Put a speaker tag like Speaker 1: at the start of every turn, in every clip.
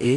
Speaker 1: 1،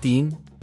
Speaker 1: 3،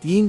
Speaker 1: 3،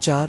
Speaker 1: 4،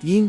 Speaker 1: 3،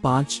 Speaker 1: 5،